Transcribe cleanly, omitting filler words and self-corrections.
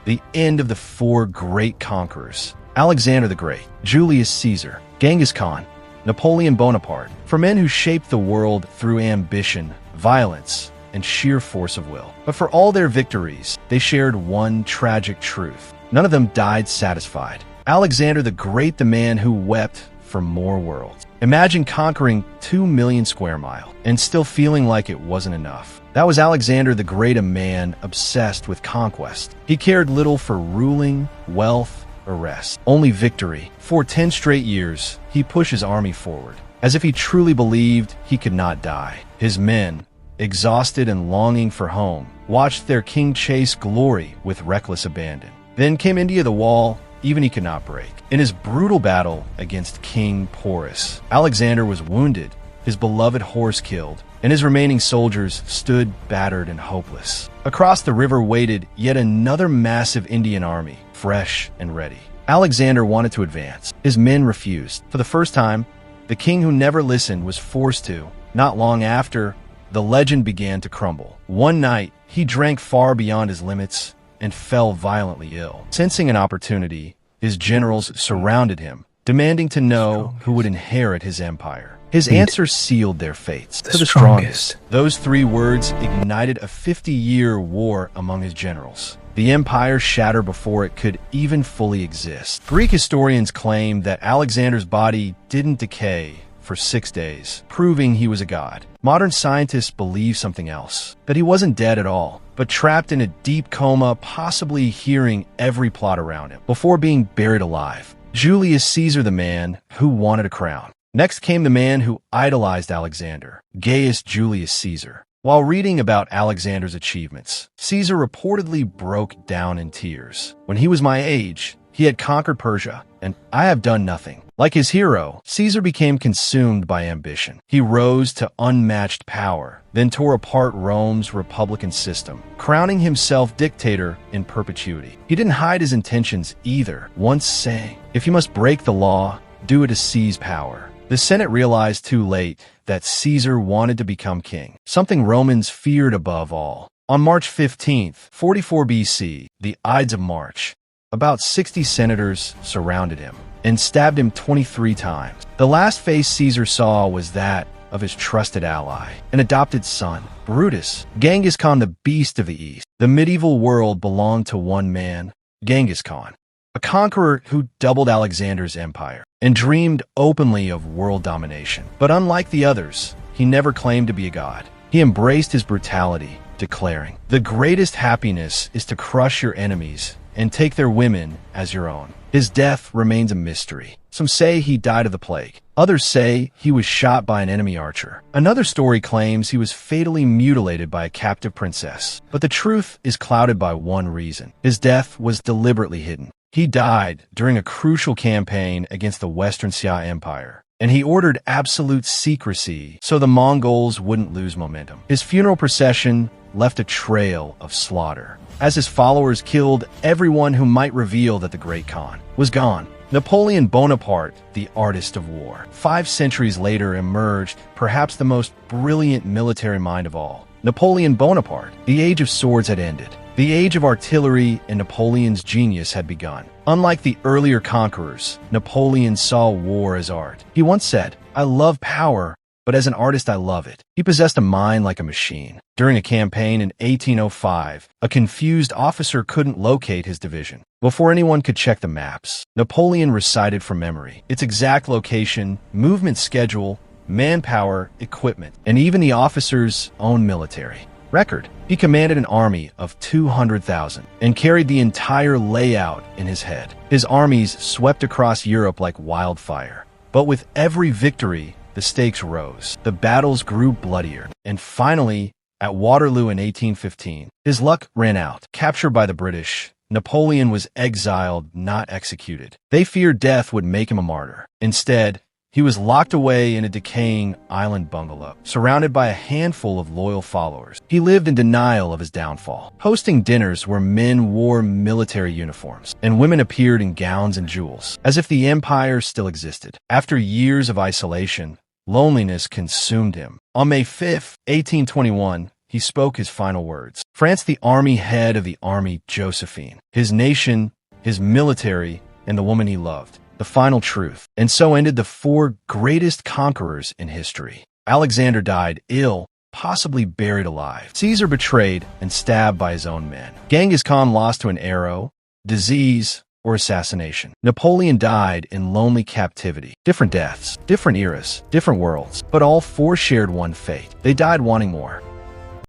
The end of the four great conquerors: Alexander the Great, Julius Caesar, Genghis Khan, Napoleon Bonaparte, for men who shaped the world through ambition, violence, and sheer force of will. But for all their victories, they shared one tragic truth. None of them died satisfied. Alexander the Great, the man who wept for more worlds. Imagine conquering 2 million square miles and still feeling like it wasn't enough. That was Alexander the Great, a man obsessed with conquest. He cared little for ruling, wealth, or rest. Only victory. For 10 straight years, he pushed his army forward, as if he truly believed he could not die. His men, exhausted and longing for home, watched their king chase glory with reckless abandon. Then came India, the wall even he could not break. In his brutal battle against King Porus, Alexander was wounded, his beloved horse killed, and his remaining soldiers stood battered and hopeless. Across the river waited yet another massive Indian army, fresh and ready. Alexander wanted to advance. His men refused. For the first time, the king who never listened was forced to. Not long after, the legend began to crumble. One night, he drank far beyond his limits and fell violently ill. Sensing an opportunity, his generals surrounded him, demanding to know who would inherit his empire. His answer sealed their fates. To the strongest. Those 3 words ignited a 50-year war among his generals. The empire shattered before it could even fully exist. Greek historians claim that Alexander's body didn't decay for 6 days, proving he was a god. Modern scientists believe something else, that he wasn't dead at all, but trapped in a deep coma, possibly hearing every plot around him, before being buried alive. Julius Caesar, the man who wanted a crown. Next came the man who idolized Alexander, Gaius Julius Caesar. While reading about Alexander's achievements, Caesar reportedly broke down in tears. When he was my age, he had conquered Persia, and I have done nothing. Like his hero, Caesar became consumed by ambition. He rose to unmatched power, then tore apart Rome's republican system, crowning himself dictator in perpetuity. He didn't hide his intentions either, once saying, "If you must break the law, do it to seize power." The Senate realized too late that Caesar wanted to become king, something Romans feared above all. On March 15th, 44 BC, the Ides of March, about 60 senators surrounded him and stabbed him 23 times. The last face Caesar saw was that of his trusted ally, an adopted son, Brutus, Genghis Khan, the beast of the East. The medieval world belonged to one man, Genghis Khan, a conqueror who doubled Alexander's empire and dreamed openly of world domination. But unlike the others, he never claimed to be a god. He embraced his brutality, declaring, "The greatest happiness is to crush your enemies and take their women as your own." His death remains a mystery. Some say he died of the plague. Others say he was shot by an enemy archer. Another story claims he was fatally mutilated by a captive princess. But the truth is clouded by one reason. His death was deliberately hidden. He died during a crucial campaign against the Western Xia Empire, and he ordered absolute secrecy so the Mongols wouldn't lose momentum. His funeral procession left a trail of slaughter, as his followers killed everyone who might reveal that the Great Khan was gone. Napoleon Bonaparte, the artist of war, 5 centuries later emerged perhaps the most brilliant military mind of all. Napoleon Bonaparte. The age of swords had ended. The age of artillery and Napoleon's genius had begun. Unlike the earlier conquerors, Napoleon saw war as art. He once said, "I love power, but as an artist I love it." He possessed a mind like a machine. During a campaign in 1805, a confused officer couldn't locate his division. Before anyone could check the maps, Napoleon recited from memory its exact location, movement schedule, manpower, equipment, and even the officer's own military record. He commanded an army of 200,000 and carried the entire layout in his head. His armies swept across Europe like wildfire. But with every victory, the stakes rose. The battles grew bloodier. And finally, at Waterloo in 1815, his luck ran out. Captured by the British, Napoleon was exiled, not executed. They feared death would make him a martyr. Instead, he was locked away in a decaying island bungalow, surrounded by a handful of loyal followers. He lived in denial of his downfall, hosting dinners where men wore military uniforms and women appeared in gowns and jewels, as if the empire still existed. After years of isolation, loneliness consumed him. On May 5, 1821, he spoke his final words. France, the army head of the army Josephine, his nation, his military, and the woman he loved. The final truth. And so ended the four greatest conquerors in history. Alexander died ill, possibly buried alive. Caesar betrayed and stabbed by his own men. Genghis Khan lost to an arrow, disease, or assassination. Napoleon died in lonely captivity. Different deaths, different eras, different worlds, but all four shared one fate. They died wanting more.